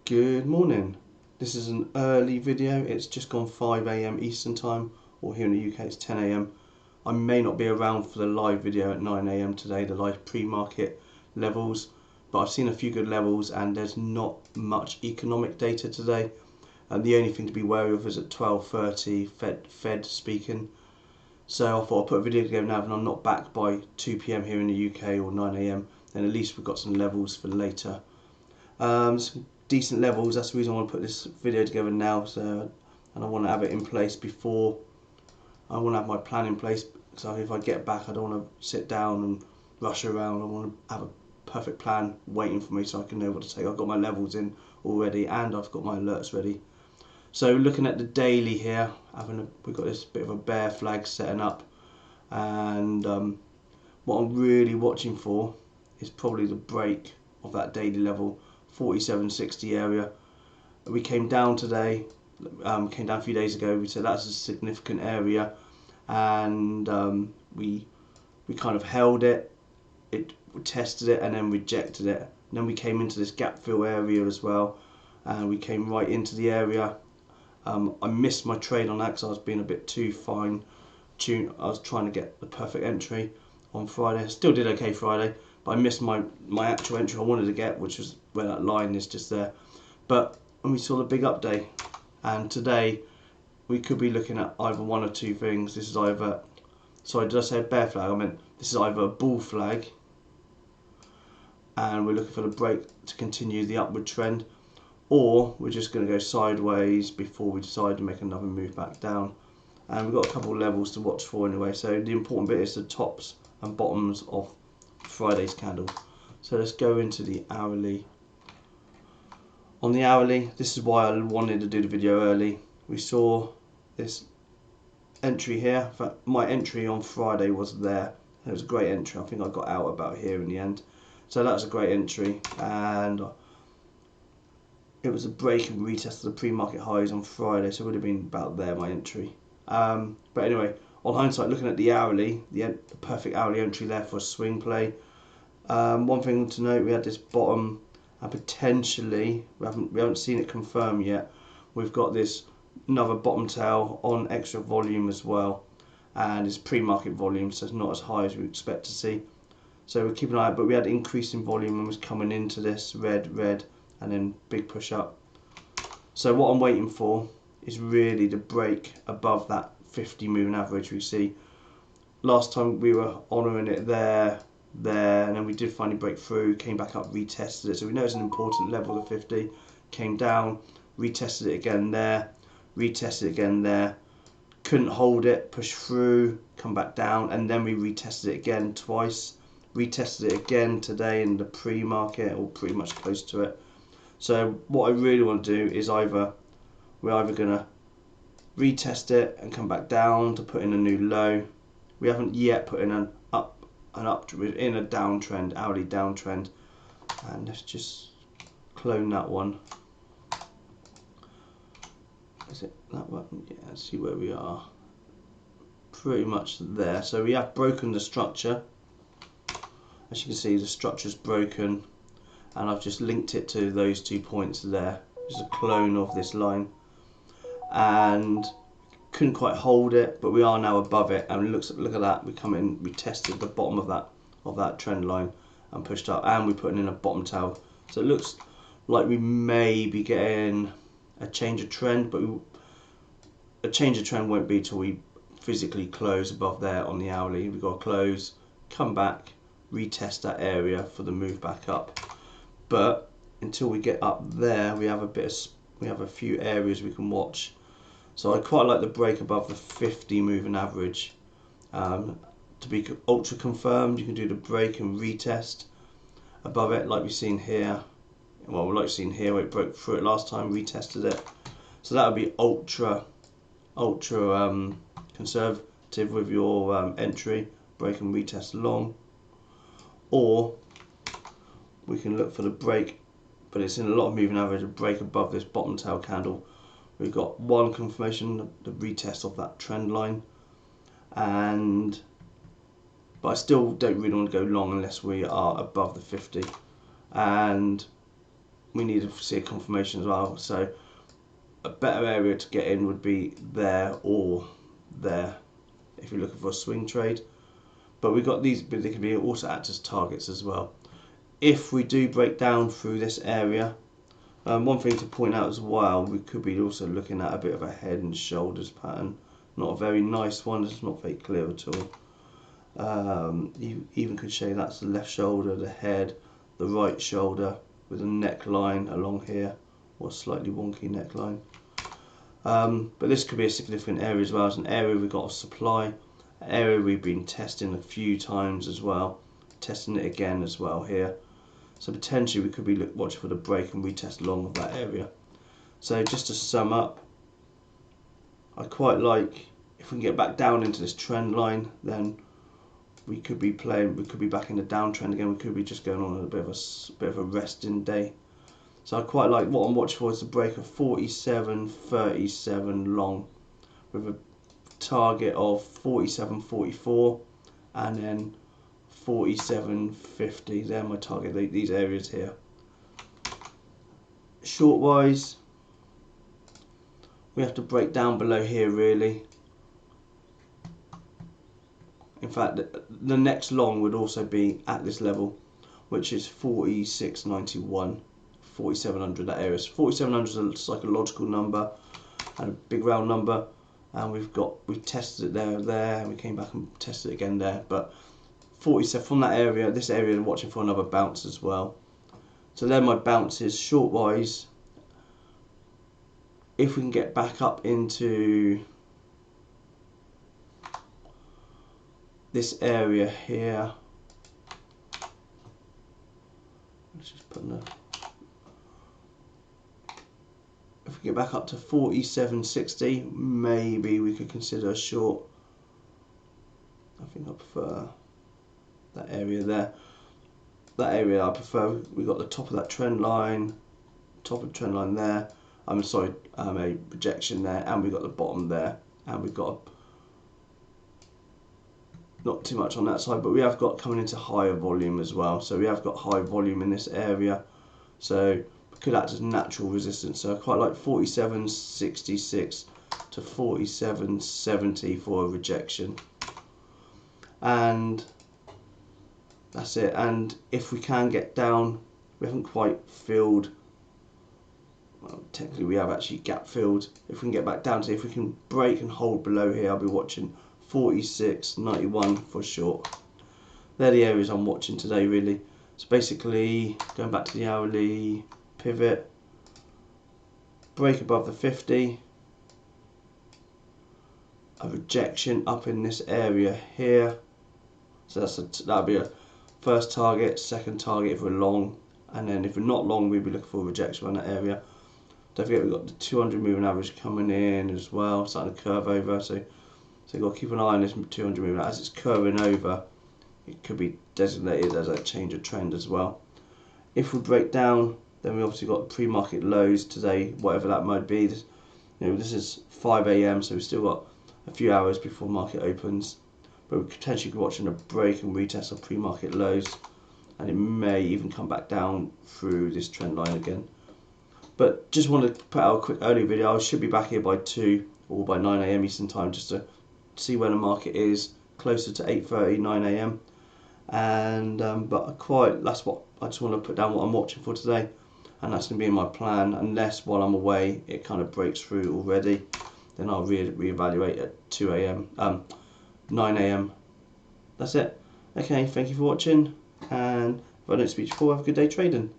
Good morning. This is an early video. It's just gone 5 AM Eastern time, or here in the UK it's 10 AM. I may not be around for the live video at 9 AM today, the live pre-market levels, but I've seen a few good levels and there's not much economic data today. And the only thing to be wary of is at 12:30 Fed speaking. So I thought I'd put a video together now, and I'm not back by 2 PM here in the UK or 9 AM, then at least we've got some levels for later. Some decent levels, that's the reason I want to put this video together now, and I want to have it in place before, I want to have my plan in place, so if I get back I don't want to sit down and rush around. I want to have a perfect plan waiting for me so I can know what to take. I've got my levels in already and I've got my alerts ready. So looking at the daily here, we've got this bit of a bear flag setting up, and what I'm really watching for is probably the break of that daily level, 47.60 area. We came down today, came down a few days ago. We said that's a significant area, and we kind of held it, tested it and then rejected it. And then we came into this gap fill area as well, and we came right into the area. I missed my trade on that because I was being a bit too fine tuned. I was trying to get the perfect entry on Friday. I still did okay Friday, but I missed my actual entry I wanted to get, which was where that line is just there. But when we saw the big up day, and today we could be looking at either one or two things. This is either, sorry, did I say a bear flag? I meant this is either a bull flag, and we're looking for the break to continue the upward trend, or we're just going to go sideways before we decide to make another move back down. And we've got a couple of levels to watch for anyway, so the important bit is the tops and bottoms of Friday's candle. So let's go into the hourly. On the hourly, this is why I wanted to do the video early. We saw this entry here. In fact, my entry on Friday was there. It was a great entry. I think I got out about here in the end. So that was a great entry, and it was a break and retest of the pre-market highs on Friday, so it would have been about there, my entry. But anyway, on hindsight, looking at the hourly, the perfect hourly entry there for a swing play. One thing to note, we had this bottom, and potentially, we haven't seen it confirm yet, we've got this another bottom tail on extra volume as well, and it's pre-market volume, so it's not as high as we expect to see. So we're keeping an eye out, but we had increasing volume and was coming into this red, and then big push up. So what I'm waiting for is really the break above that 50 moving average we see. Last time we were honouring it there, and then we did finally break through, came back up, retested it. So we know it's an important level of 50. Came down, retested it again there, retested it again there. Couldn't hold it, pushed through, come back down, and then we retested it again twice. Retested it again today in the pre-market, or pretty much close to it. So what I really want to do is we're either going to retest it and come back down to put in a new low. We haven't yet put in an up, we're in a downtrend, hourly downtrend, and let's just clone that one. Is it that one? Yeah, let's see where we are. Pretty much there. So we have broken the structure. As you can see, the structure's broken, and I've just linked it to those 2 points there. Just a clone of this line, and couldn't quite hold it, but we are now above it, and look at that. We come in, we tested the bottom of that trend line and pushed up, and we're putting in a bottom tail. So it looks like we may be getting a change of trend, but a change of trend won't be till we physically close above there on the hourly. We've got to close, come back, retest that area for the move back up. But until we get up there, we have a few areas we can watch. So I quite like the break above the 50 moving average. To be ultra confirmed, you can do the break and retest above it, like we've seen here. Well, like we've seen here, where it broke through it last time, retested it. So that would be ultra conservative with your entry, break and retest long. Or we can look for the break, but it's in a lot of moving average, a break above this bottom tail candle. We've got one confirmation, the retest of that trend line, but I still don't really want to go long unless we are above the 50. And we need to see a confirmation as well. So a better area to get in would be there or there if you're looking for a swing trade. But we've got these, but they can be also act as targets as well. If we do break down through this area, one thing to point out as well, we could be also looking at a bit of a head and shoulders pattern. Not a very nice one, it's not very clear at all. You even could say that's the left shoulder, the head, the right shoulder with a neckline along here, or a slightly wonky neckline. But this could be a significant area as well. It's an area we've got a supply, an area we've been testing a few times as well, testing it again as well here. So potentially we could be watching for the break and retest along that area. So just to sum up, I quite like, if we can get back down into this trend line, then we could be back in the downtrend again. We could be just going on a bit of a resting day. So I quite like, what I'm watching for is the break of 47.37 long with a target of 47.44 and then 47.50. They're my target, these areas here. Short wise, we have to break down below here really. In fact, the next long would also be at this level, which is 46.91, 4700. That area is 4700 is a psychological number and a big round number, and we've tested it there, and we came back and tested it again there. But 47 from that area, this area, I'm watching for another bounce as well. So they're my bounces short wise. If we can get back up into this area here, let's just put if we get back up to 47.60, maybe we could consider a short. I think I prefer that area there. That area I prefer. We've got the top of that trend line, there. I'm sorry, a rejection there, and we've got the bottom there, and we've got not too much on that side, but we have got coming into higher volume as well. So we have got high volume in this area, so it could act as natural resistance. So I quite like 47.66 to 47.70 for a rejection, and that's it. And if we can get down, we haven't quite filled, well, technically we have actually gap filled. If we can get back down to, if we can break and hold below here, I'll be watching 46.91 for short. They're the areas I'm watching today really. So basically, going back to the hourly, pivot, break above the 50, a rejection up in this area here. So that'll be a first target, second target if we're long, and then if we're not long, we'll be looking for a rejection around that area. Don't forget we've got the 200 moving average coming in as well, starting to curve over. So you've got to keep an eye on this 200 moving as it's curving over. It could be designated as a change of trend as well. If we break down, then we obviously got pre-market lows today, whatever that might be. This is 5 AM, so we've still got a few hours before market opens. But we potentially could be watching a break and retest of pre-market lows, and it may even come back down through this trend line again. But just wanted to put out a quick early video. I should be back here by 2 or by 9 AM Eastern time, just to see where the market is, closer to 8:30, 9 AM. And but that's what I just want to put down, what I'm watching for today, and that's going to be in my plan. Unless while I'm away it kind of breaks through already, then I'll reevaluate at 2 AM, 9 AM. That's it. Okay, thank you for watching, and if I don't speak to you before, have a good day trading.